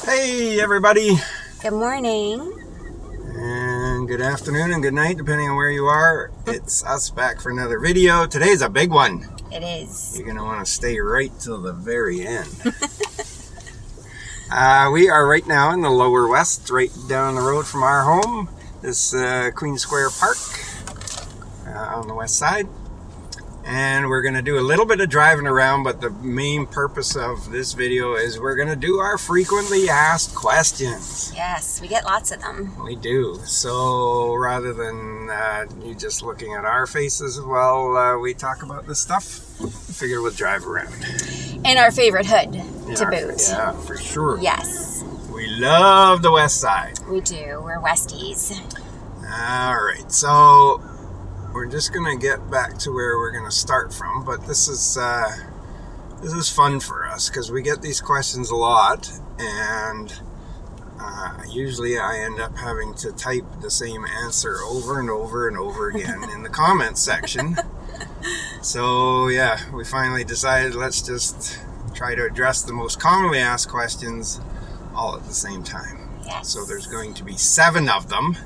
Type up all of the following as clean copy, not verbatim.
Hey everybody, Good morning. and good afternoon and good night depending on where you are. It's us back for another video. Today's a big one. It is. You're gonna want to stay right till the very end. We are right now in the lower west, right down the road from our home. This Queen Square Park on the west side. And we're going to do a little bit of driving around, but the main purpose of this video is we're going to do our frequently asked questions. Yes, we get lots of them. We do. So rather than you just looking at our faces while we talk about this stuff, we figured we'll drive around. In our favorite hood, to boot. Yeah, for sure. Yes. We love the west side. We do. We're Westies. All right, so we're just gonna get back to where we're gonna start from, but this is fun for us because we get these questions a lot, and usually I end up having to type the same answer over and over and over again in the comments section. So yeah, we finally decided let's just try to address the most commonly asked questions all at the same time. Yes. So there's going to be 7 of them.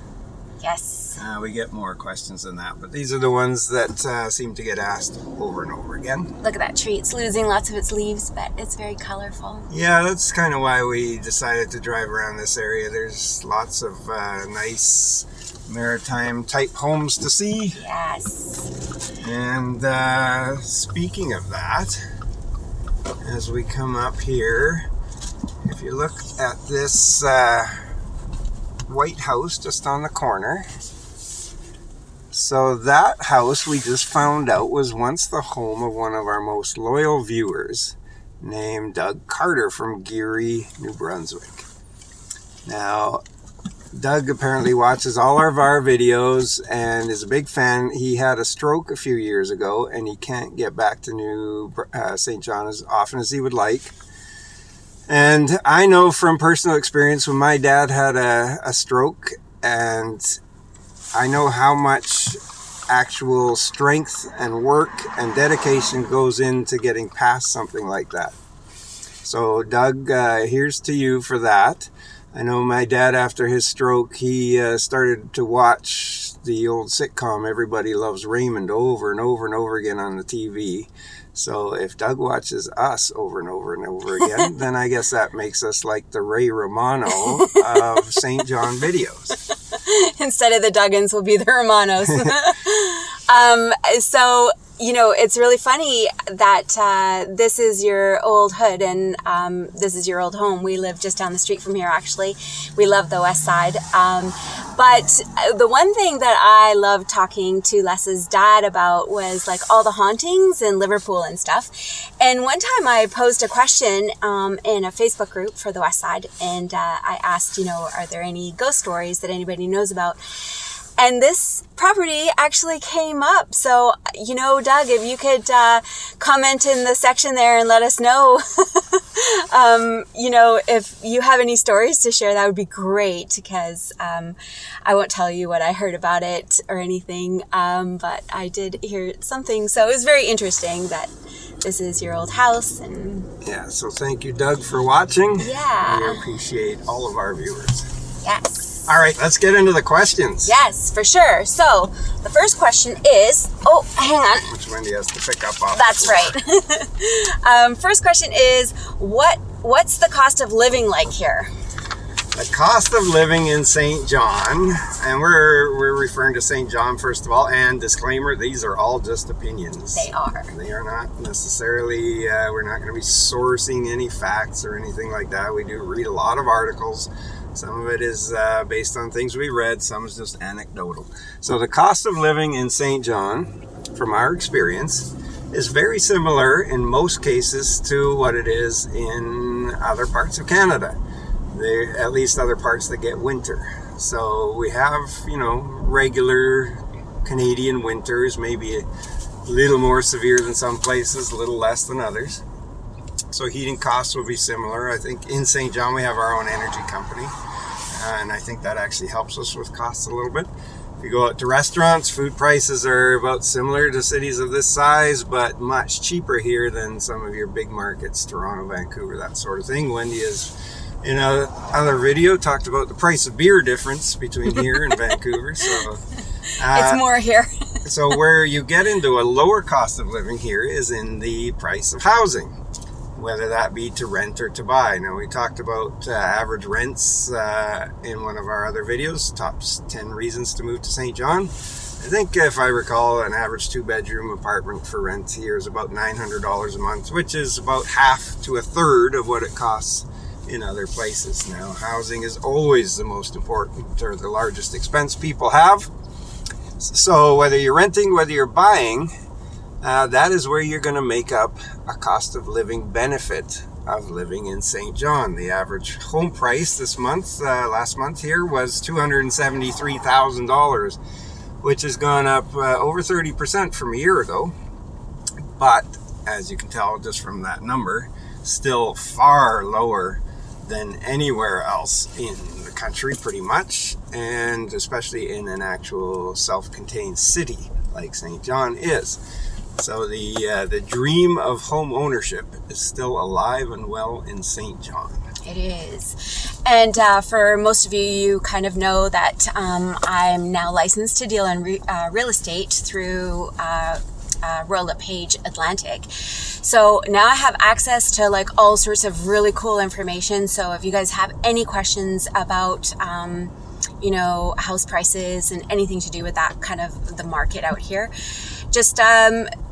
Yes. We get more questions than that, but these are the ones that seem to get asked over and over again. Look at that tree. It's losing lots of its leaves, but it's very colorful. Yeah, that's kind of why we decided to drive around this area. There's lots of nice maritime type homes to see. Yes. And speaking of that, as we come up here, if you look at this white house just on the corner, so that house we just found out was once the home of one of our most loyal viewers named Doug Carter from Geary, New Brunswick. Now, Doug apparently watches all of our videos and is a big fan. He had a stroke a few years ago and he can't get back to New St. John as often as he would like. And I know from personal experience when my dad had a stroke, and I know how much actual strength and work and dedication goes into getting past something like that. So Doug, here's to you for that. I know my dad, after his stroke, he started to watch the old sitcom Everybody Loves Raymond over and over and over again on the TV. So if Doug watches us over and over and over again, then I guess that makes us like the Ray Romano of St. John videos. Instead of the Duggins, will be the Romanos. So, you know, it's really funny that this is your old hood and this is your old home. We live just down the street from here, actually. We love the west side. But the one thing that I loved talking to Les's dad about was like all the hauntings in Liverpool and stuff. And one time I posed a question in a Facebook group for the west side, and I asked, you know, are there any ghost stories that anybody knows about? And this property actually came up. So, you know, Doug, if you could comment in the section there and let us know, you know, if you have any stories to share, that would be great, because I won't tell you what I heard about it or anything, but I did hear something. So it was very interesting that this is your old house. And yeah, so thank you, Doug, for watching. Yeah. We appreciate all of our viewers. Yes. All right, let's get into the questions. Yes, for sure. So the first question is, oh, hang on. Which Wendy has to pick up off. That's right. First question is, what's the cost of living like here? The cost of living in St. John, and we're referring to St. John first of all, and disclaimer, these are all just opinions. They are. They are not necessarily, we're not going to be sourcing any facts or anything like that. We do read a lot of articles. Some of it is based on things we read, some is just anecdotal. So the cost of living in St. John, from our experience, is very similar in most cases to what it is in other parts of Canada. At least other parts that get winter. So we have, you know, regular Canadian winters, maybe a little more severe than some places, a little less than others. So heating costs will be similar. I think in St. John we have our own energy company, and I think that actually helps us with costs a little bit. If you go out to restaurants, food prices are about similar to cities of this size, but much cheaper here than some of your big markets, Toronto, Vancouver, that sort of thing. Wendy is in a other video talked about the price of beer difference between here and Vancouver. So it's more here. So where you get into a lower cost of living here is in the price of housing, whether that be to rent or to buy. Now, we talked about average rents in one of our other videos, top 10 reasons to move to St. John. I think, if I recall, an average 2-bedroom apartment for rent here is about $900 a month, which is about half to a third of what it costs in other places. Now, housing is always the most important or the largest expense people have. So whether you're renting, whether you're buying, that is where you're going to make up a cost of living benefit of living in St. John. The average home price this month, last month here, was $273,000, which has gone up over 30% from a year ago. But as you can tell just from that number, still far lower than anywhere else in the country, pretty much, and especially in an actual self-contained city like St. John is. So the dream of home ownership is still alive and well in St. John. It is. And for most of you, you kind of know that I'm now licensed to deal in real estate through Royal LePage Atlantic. So now I have access to like all sorts of really cool information. So if you guys have any questions about house prices and anything to do with that kind of the market out here, just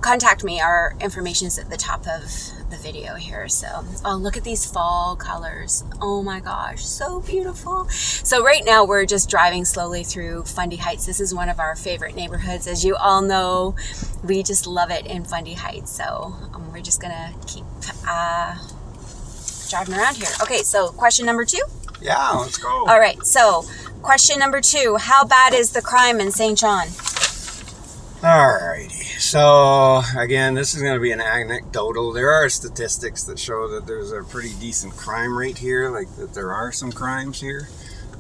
contact me. Our information is at the top of the video here. So, oh, look at these fall colors. Oh my gosh, so beautiful. So right now we're just driving slowly through Fundy Heights. This is one of our favorite neighborhoods. As you all know, we just love it in Fundy Heights. So we're just gonna keep driving around here. Okay, so question number 2. Yeah, let's go. All right, so question number 2, how bad is the crime in St. John? Alrighty, so again, this is going to be an anecdotal. There are statistics that show that there's a pretty decent crime rate here, like that there are some crimes here.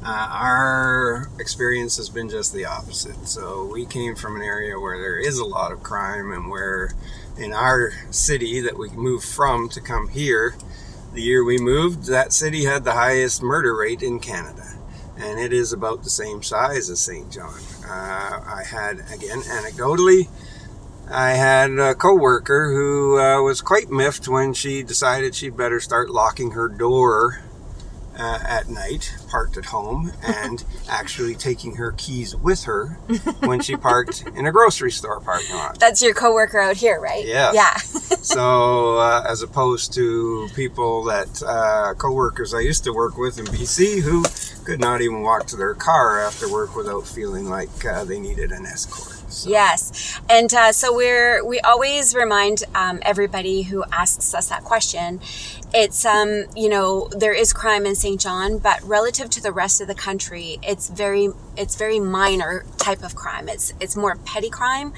Our experience has been just the opposite. So we came from an area where there is a lot of crime, and where in our city that we moved from to come here, the year we moved, that city had the highest murder rate in Canada. And it is about the same size as St. John. I had, again, anecdotally, I had a co-worker who was quite miffed when she decided she'd better start locking her door at night, parked at home, and actually taking her keys with her when she parked in a grocery store parking lot. That's your coworker out here, right? Yes. Yeah. So as opposed to people that co-workers I used to work with in BC who could not even walk to their car after work without feeling like they needed an escort. So. Yes, and so we always remind everybody who asks us that question. It's there is crime in St. John, but relative to the rest of the country, it's very minor type of crime. It's more petty crime.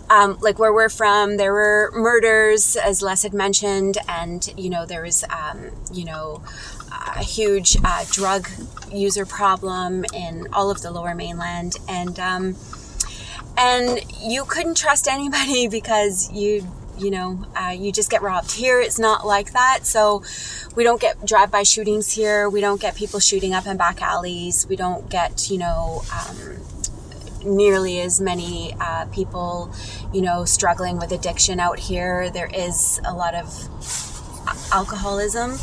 Like where we're from, there were murders, as Les had mentioned, and there was a huge drug user problem in all of the Lower Mainland, and you couldn't trust anybody because you just get robbed. Here it's not like that. So we don't get drive-by shootings here. We don't get people shooting up in back alleys. We don't get nearly as many people struggling with addiction out here. There is a lot of alcoholism.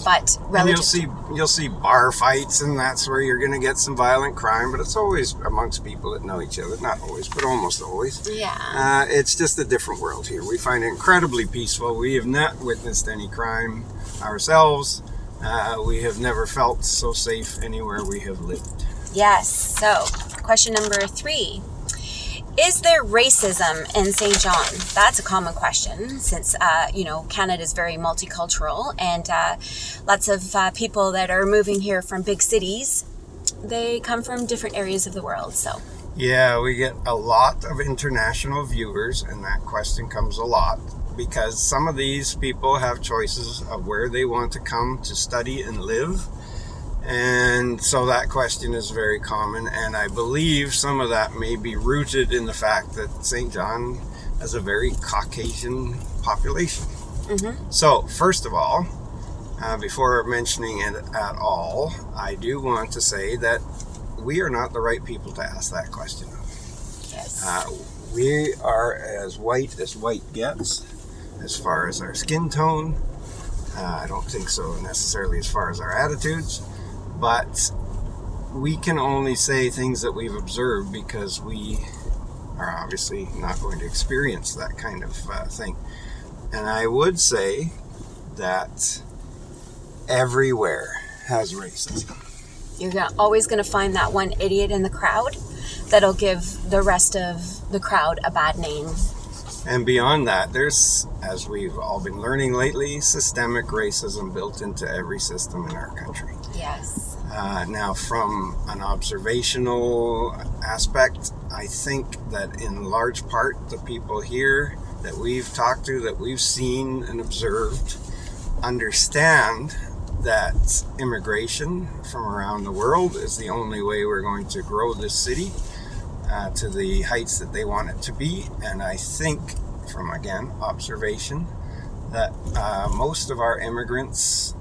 But relative, and you'll see bar fights, and that's where you're going to get some violent crime. But it's always amongst people that know each other. Not always, but almost always. Yeah. It's just a different world here. We find it incredibly peaceful. We have not witnessed any crime ourselves. We have never felt so safe anywhere we have lived. Yes. So, question number 3. Is there racism in St. John? That's a common question since, Canada is very multicultural, and lots of people that are moving here from big cities, they come from different areas of the world. So, yeah, we get a lot of international viewers, and that question comes a lot because some of these people have choices of where they want to come to study and live. And so that question is very common, and I believe some of that may be rooted in the fact that St. John has a very Caucasian population. So, first of all, before mentioning it at all, I do want to say that we are not the right people to ask that question of. Yes. We are as white gets as far as our skin tone. I don't think so necessarily as far as our attitudes, but we can only say things that we've observed because we are obviously not going to experience that kind of thing. And I would say that everywhere has racism. You're always going to find that one idiot in the crowd that'll give the rest of the crowd a bad name. And beyond that, there's, as we've all been learning lately, systemic racism built into every system in our country. Yes. Now, from an observational aspect, I think that in large part, the people here that we've talked to, that we've seen and observed, understand that immigration from around the world is the only way we're going to grow this city to the heights that they want it to be. And I think, from again observation, that most of our immigrants,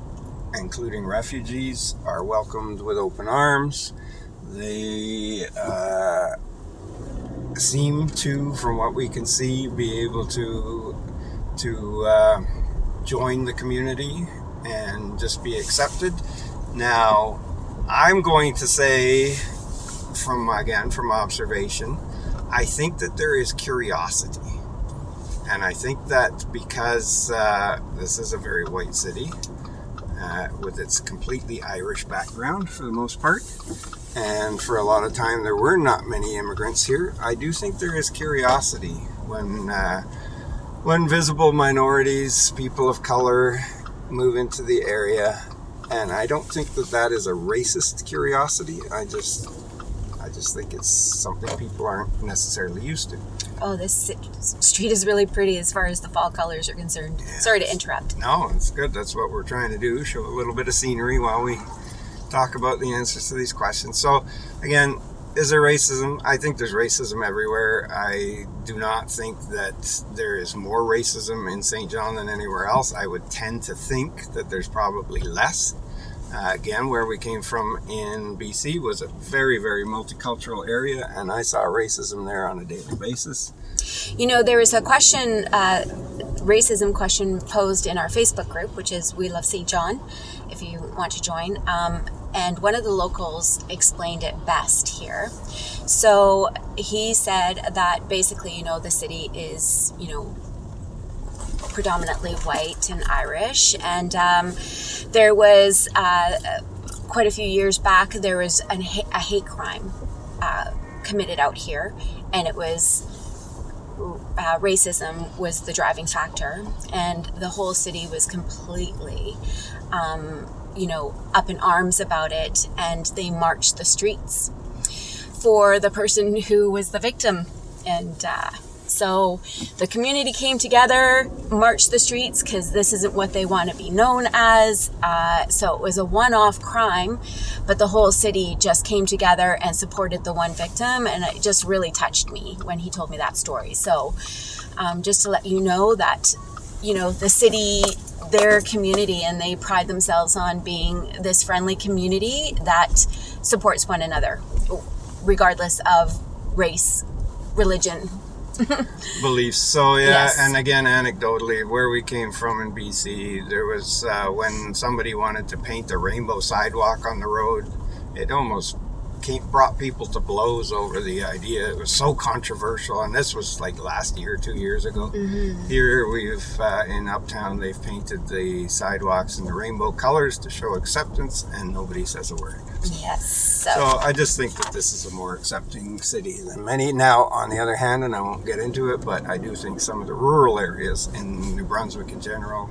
including refugees, are welcomed with open arms. They seem to, from what we can see, be able to join the community and just be accepted. Now, I'm going to say, from observation, I think that there is curiosity. And I think that because this is a very white city, with its completely Irish background for the most part, and for a lot of time there were not many immigrants here, I do think there is curiosity when visible minorities, people of color, move into the area. And I don't think that that is a racist curiosity. I just think it's something people aren't necessarily used to. Oh, this street is really pretty as far as the fall colors are concerned. Yeah. Sorry to interrupt. No, it's good. That's what we're trying to do, show a little bit of scenery while we talk about the answers to these questions. So, again, is there racism? I think there's racism everywhere. I do not think that there is more racism in St. John than anywhere else. I would tend to think that there's probably less. Again, where we came from in BC was a very, very multicultural area, and I saw racism there on a daily basis. You know, there was a question, racism question posed in our Facebook group, which is We Love St. John, if you want to join. And one of the locals explained it best here. So he said that basically, you know, the city is, you know, predominantly white and Irish, and there was quite a few years back there was a hate crime committed out here, and it was racism was the driving factor, and the whole city was completely you know, up in arms about it, and they marched the streets for the person who was the victim. And so the community came together, marched the streets, because this isn't what they want to be known as. So it was a one-off crime, but the whole city just came together and supported the one victim. And it just really touched me when he told me that story. So just to let you know that, you know, the city, their community, and they pride themselves on being this friendly community that supports one another, regardless of race, religion, beliefs. So yeah, yes. And again, anecdotally, where we came from in BC, there was when somebody wanted to paint a rainbow sidewalk on the road, it almost brought people to blows over the idea. It was so controversial, and this was like last year, 2 years ago. Mm-hmm. Here we've in Uptown, they've painted the sidewalks in the rainbow colors to show acceptance, and nobody says a word. Yes. So I just think that this is a more accepting city than many. Now, on the other hand, and I won't get into it, but I do think some of the rural areas in New Brunswick in general,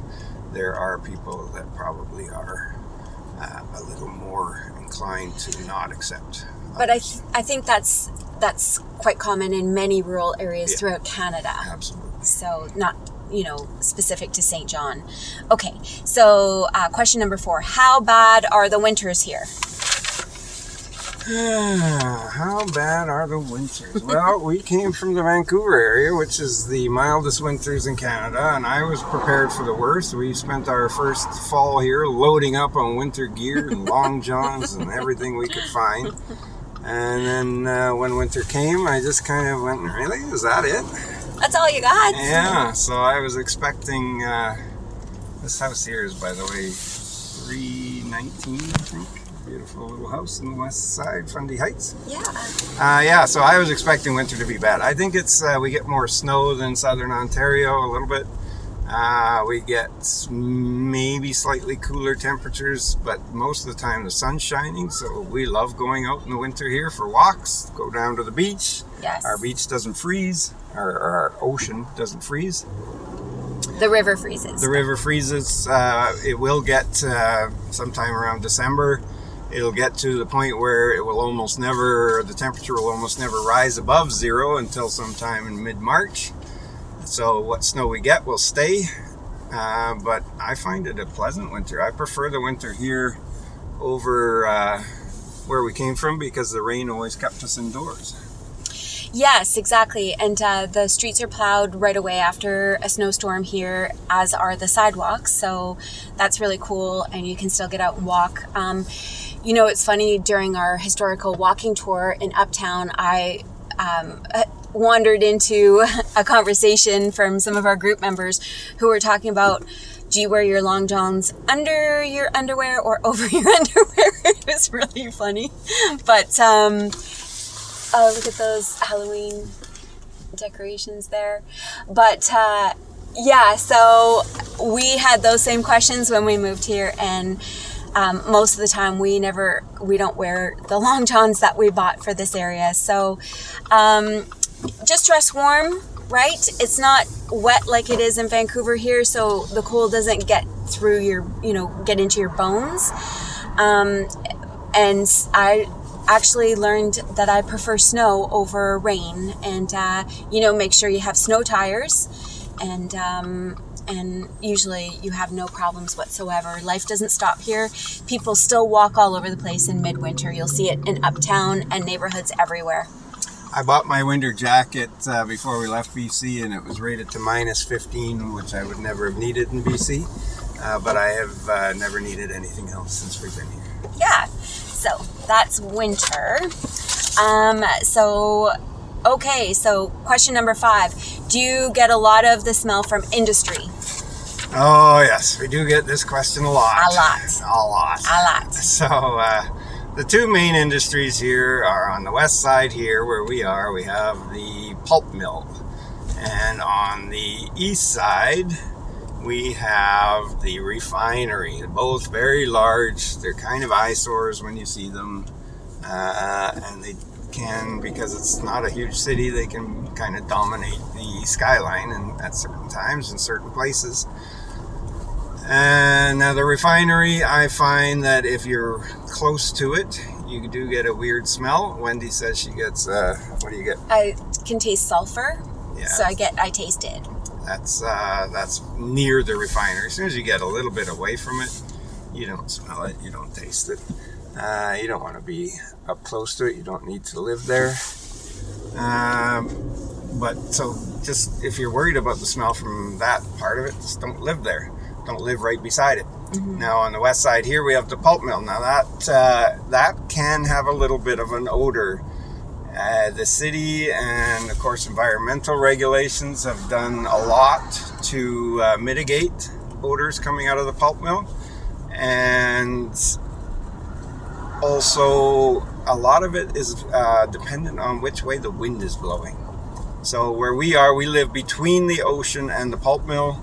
there are people that probably are a little more inclined to not accept. But I think that's quite common in many rural areas throughout Canada. Absolutely. So not, you know, specific to St. John. Okay, so question number 4. How bad are the winters here? How bad are the winters? Well, we came from the Vancouver area, which is the mildest winters in Canada, and I was prepared for the worst. We spent our first fall here loading up on winter gear and long johns and everything we could find. And then when winter came, I just kind of went, really? Is that it? That's all you got? Yeah, so I was expecting, this house here is, by the way, 319, I think. Beautiful little house in the west side, Fundy Heights. Yeah. So I was expecting winter to be bad. I think it's we get more snow than southern Ontario a little bit. We get maybe slightly cooler temperatures, but most of the time the sun's shining, so we love going out in the winter here for walks, go down to the beach. Yes. Our beach doesn't freeze, our ocean doesn't freeze. The river freezes. The river freezes. It will get sometime around December. It'll get to the point where it will almost never, the temperature will almost never rise above zero until sometime in mid-March. So what snow we get will stay. But I find it a pleasant winter. I prefer the winter here over where we came from because the rain always kept us indoors. Yes, exactly. And the streets are plowed right away after a snowstorm here, as are the sidewalks. So that's really cool. And you can still get out and walk. You know, it's funny, during our historical walking tour in Uptown, I wandered into a conversation from some of our group members who were talking about, do you wear your long johns under your underwear or over your underwear? It was really funny. But, oh, look at those Halloween decorations there. But, yeah, so we had those same questions when we moved here, and most of the time we don't wear the long johns that we bought for this area. So just dress warm, right? It's not wet like it is in Vancouver here, so the cold doesn't get through your, get into your bones. And I actually learned that I prefer snow over rain, and make sure you have snow tires, and usually you have no problems whatsoever. Life doesn't stop here. People still walk all over the place in midwinter. You'll see it in Uptown and neighborhoods everywhere. I bought my winter jacket before we left BC, and it was rated to -15, which I would never have needed in BC, but I have never needed anything else since we've been here. Yeah, so that's winter. So question number 5. Do you get a lot of the smell from industry? Oh, yes, we do get this question a lot. A lot. So the two main industries here are on the west side here where we are. We have the pulp mill. And on the east side, we have the refinery. Both very large. They're kind of eyesores when you see them. And they can, because it's not a huge city, they can kind of dominate the skyline and at certain times in certain places. And now the refinery, I find that if you're close to it, you do get a weird smell. Wendy says she gets, what do you get? I can taste sulfur, yeah. So I taste it. That's near the refinery. As soon as you get a little bit away from it, you don't smell it, you don't taste it. You don't want to be up close to it. You don't need to live there. But so just if you're worried about the smell from that part of it, just don't live there. Don't live right beside it. Mm-hmm. Now on the west side here we have the pulp mill. Now that can have a little bit of an odor. The city and of course environmental regulations have done a lot to mitigate odors coming out of the pulp mill, and also a lot of it is dependent on which way the wind is blowing. So where we are, we live between the ocean and the pulp mill.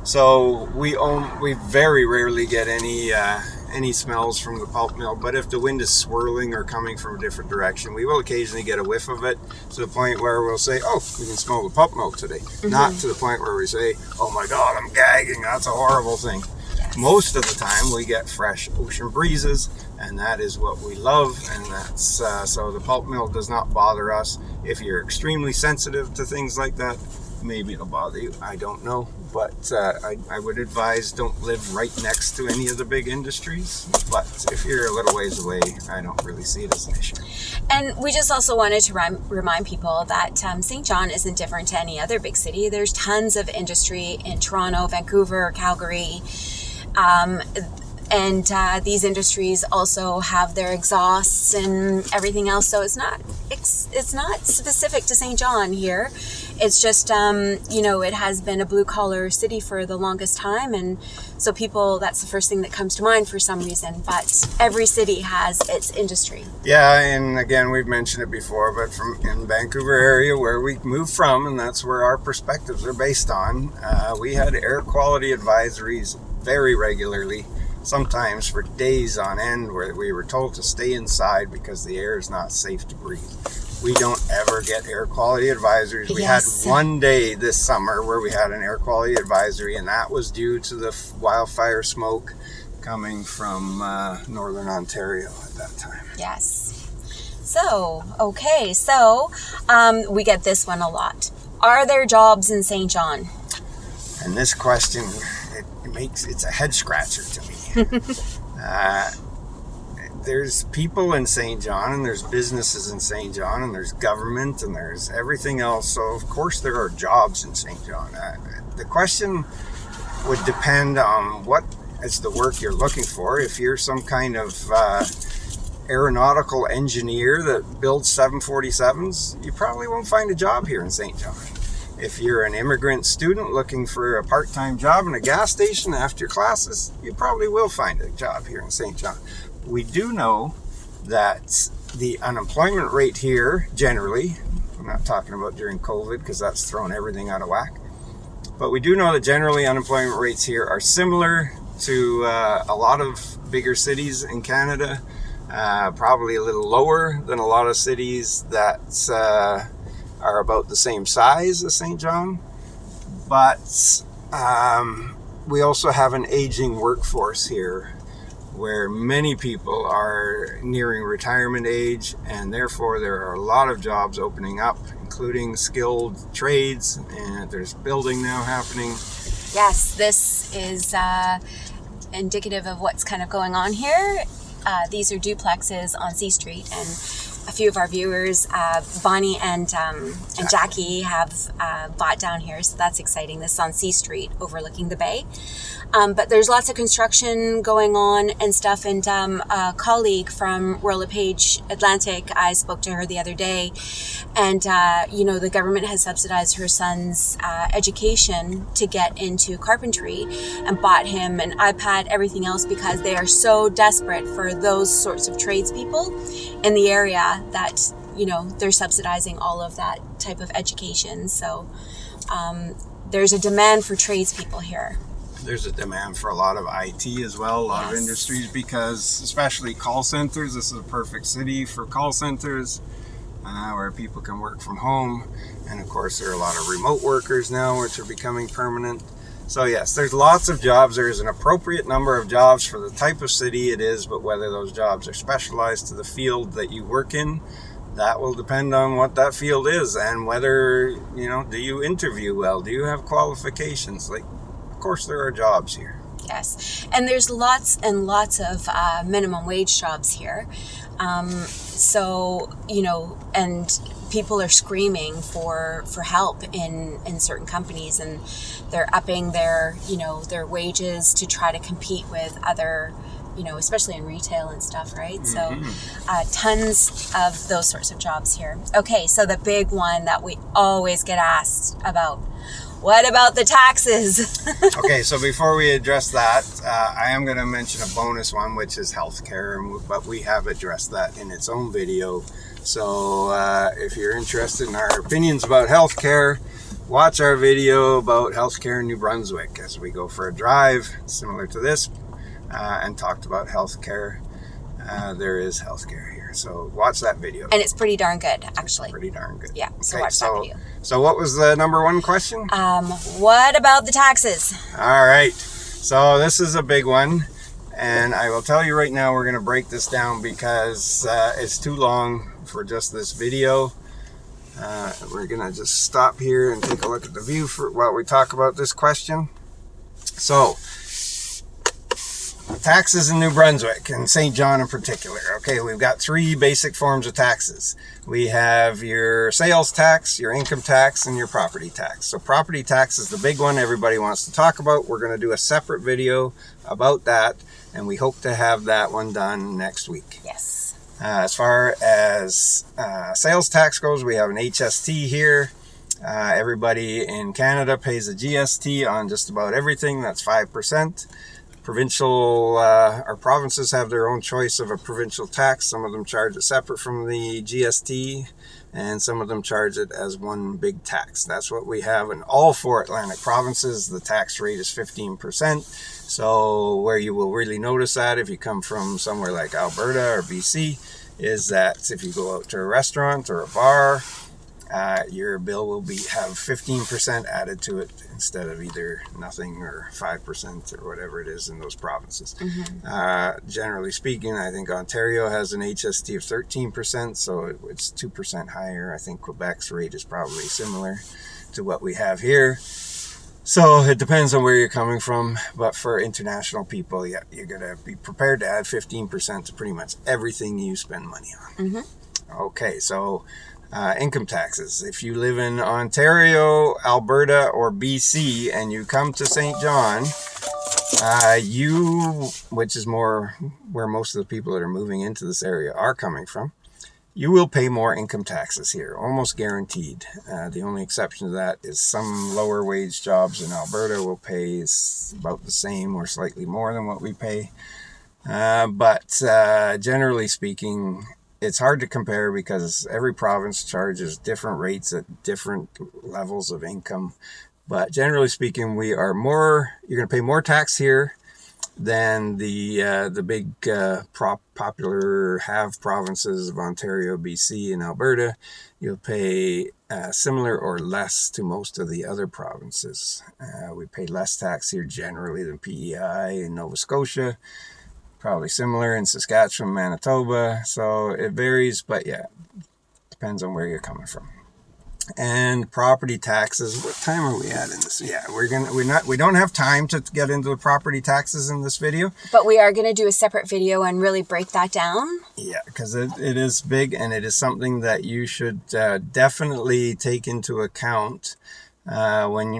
So we very rarely get any smells from the pulp mill, but if the wind is swirling or coming from a different direction, we will occasionally get a whiff of it, to the point where we'll say, oh, we can smell the pulp mill today. Mm-hmm. Not to the point where we say, oh my God, I'm gagging, that's a horrible thing. Yes. Most of the time we get fresh ocean breezes, and that is what we love, and that's so the pulp mill does not bother us. If you're extremely sensitive to things like that, maybe it'll bother you. I don't know. But I would advise don't live right next to any of the big industries. But if you're a little ways away, I don't really see it as an issue. And we just also wanted to remind people that St. John isn't different to any other big city. There's tons of industry in Toronto, Vancouver, Calgary. And these industries also have their exhausts and everything else. So it's not specific to St. John here. It's just, it has been a blue collar city for the longest time. And so that's the first thing that comes to mind for some reason. But every city has its industry. Yeah, and again, we've mentioned it before, but in Vancouver area where we moved from, and that's where our perspectives are based on, we had air quality advisories very regularly. Sometimes for days on end, where we were told to stay inside because the air is not safe to breathe. We don't ever get air quality advisories. We had one day this summer where we had an air quality advisory, and that was due to the wildfire smoke coming from northern Ontario at that time. Yes. So, okay. So, we get this one a lot. Are there jobs in St. John? And this question, it's a head scratcher to me. There's people in St. John, and there's businesses in St. John, and there's government, and there's everything else. So of course there are jobs in St. John. The question would depend on what is the work you're looking for. If you're some kind of aeronautical engineer that builds 747s, you probably won't find a job here in St. John. If you're an immigrant student looking for a part-time job in a gas station after classes, you probably will find a job here in St. John. We do know that the unemployment rate here, generally, I'm not talking about during COVID because that's thrown everything out of whack, but we do know that generally unemployment rates here are similar to a lot of bigger cities in Canada, probably a little lower than a lot of cities that are about the same size as St. John, but we also have an aging workforce here where many people are nearing retirement age, and therefore there are a lot of jobs opening up, including skilled trades, and there's building now happening. Yes, this is indicative of what's kind of going on here. These are duplexes on C Street, and a few of our viewers, Bonnie and Jackie, have bought down here, so that's exciting. This is on C Street, overlooking the bay. But there's lots of construction going on and stuff. And a colleague from Royal LePage Atlantic, I spoke to her the other day, and the government has subsidized her son's education to get into carpentry, and bought him an iPad, everything else, because they are so desperate for those sorts of tradespeople in the area that they're subsidizing all of that type of education. So there's a demand for tradespeople here. There's a demand for a lot of IT as well, a lot of industries, because especially call centers, this is a perfect city for call centers where people can work from home. And of course there are a lot of remote workers now, which are becoming permanent. So yes, there's lots of jobs. There's an appropriate number of jobs for the type of city it is, but whether those jobs are specialized to the field that you work in, that will depend on what that field is, and whether, do you interview well? Do you have qualifications? Of course there are jobs here. Yes, and there's lots and lots of minimum wage jobs here. And people are screaming for help in certain companies, and they're upping their wages to try to compete with other, especially in retail and stuff, right? Mm-hmm. So tons of those sorts of jobs here. Okay, so the big one that we always get asked about, what about the taxes? Okay, so before we address that, I am going to mention a bonus one, which is healthcare, but we have addressed that in its own video. So if you're interested in our opinions about healthcare, watch our video about healthcare in New Brunswick as we go for a drive similar to this and talked about healthcare. There is healthcare here, so watch that video. And it's pretty darn good, actually. Pretty darn good. Yeah, so watch that video. So what was the number one question? What about the taxes? All right, so this is a big one, and I will tell you right now, we're going to break this down because it's too long for just this video. We're going to just stop here and take a look at the view while we talk about this question. So, taxes in New Brunswick and St. John in particular. Okay, we've got three basic forms of taxes. We have your sales tax, your income tax, and your property tax. So property tax is the big one everybody wants to talk about. We're going to do a separate video about that, and we hope to have that one done next week. Yes. As far as sales tax goes, we have an HST here. Everybody in Canada pays a GST on just about everything. That's 5%. Provincial or provinces have their own choice of a provincial tax. Some of them charge it separate from the GST, and some of them charge it as one big tax. That's what we have in all 4 Atlantic provinces. The tax rate is 15%. So where you will really notice that if you come from somewhere like Alberta or BC is that if you go out to a restaurant or a bar, your bill will have 15% added to it instead of either nothing or 5% or whatever it is in those provinces. Mm-hmm. Generally speaking, I think Ontario has an HST of 13%, so it's 2% higher. I think Quebec's rate is probably similar to what we have here. So it depends on where you're coming from, but for international people, yeah, you're going to be prepared to add 15% to pretty much everything you spend money on. Mm-hmm. Okay, so income taxes. If you live in Ontario, Alberta, or BC, and you come to St. John, which is more where most of the people that are moving into this area are coming from, you will pay more income taxes here, almost guaranteed. The only exception to that is some lower wage jobs in Alberta will pay about the same or slightly more than what we pay. But generally speaking, it's hard to compare because every province charges different rates at different levels of income. But generally speaking, you're going to pay more tax here than the big popular provinces of Ontario, BC, and Alberta. You'll pay similar or less to most of the other provinces. We pay less tax here generally than PEI in Nova Scotia. Probably similar in Saskatchewan, Manitoba. So it varies, but yeah, depends on where you're coming from. And property taxes. What time are we at in this? Yeah, we don't have time to get into the property taxes in this video. But we are going to do a separate video and really break that down. Yeah, because it is big, and it is something that you should definitely take into account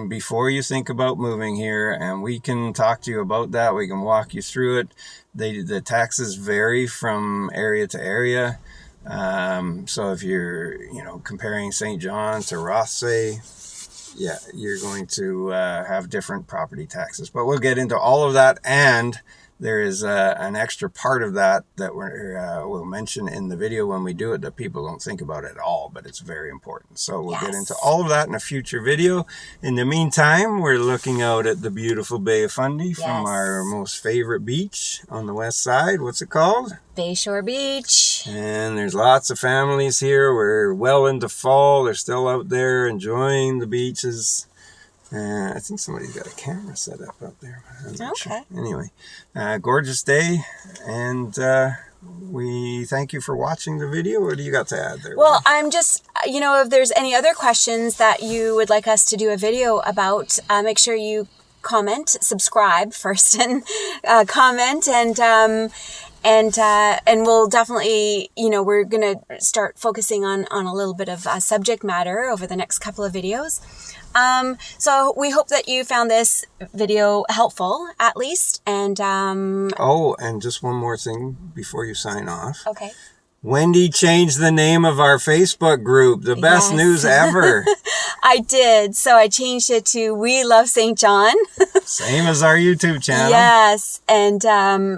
before you think about moving here. And we can talk to you about that. We can walk you through it. The taxes vary from area to area. So if you're, comparing St. John to Rothsay, yeah, you're going to have different property taxes. But we'll get into all of that, and there is an extra part of that we'll mention in the video when we do it that people don't think about at all, but it's very important. So we'll get into all of that in a future video. In the meantime, we're looking out at the beautiful Bay of Fundy from our most favorite beach on the west side. What's it called? Bayshore Beach. And there's lots of families here. We're well into fall. They're still out there enjoying the beaches. I think somebody's got a camera set up out there. I'm not sure. Anyway, gorgeous day, and we thank you for watching the video. What do you got to add there? Well, I'm just, if there's any other questions that you would like us to do a video about, make sure you comment, subscribe first, and comment, and we'll definitely, we're going to start focusing on a little bit of subject matter over the next couple of videos. So we hope that you found this video helpful, at least. And and just one more thing before you sign off. Okay. Wendy changed the name of our Facebook group. The best news ever. I did. So I changed it to We Love St. John. Same as our YouTube channel. Yes. And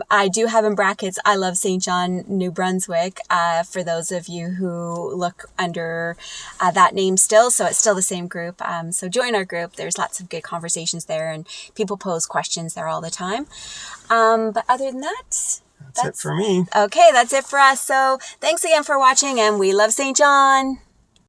I do have in brackets, I Love St. John, New Brunswick, for those of you who look under that name still. So it's still the same group. So join our group. There's lots of good conversations there, and people pose questions there all the time. But other than that... That's it for me. Okay, that's it for us. So thanks again for watching, and we love St. John.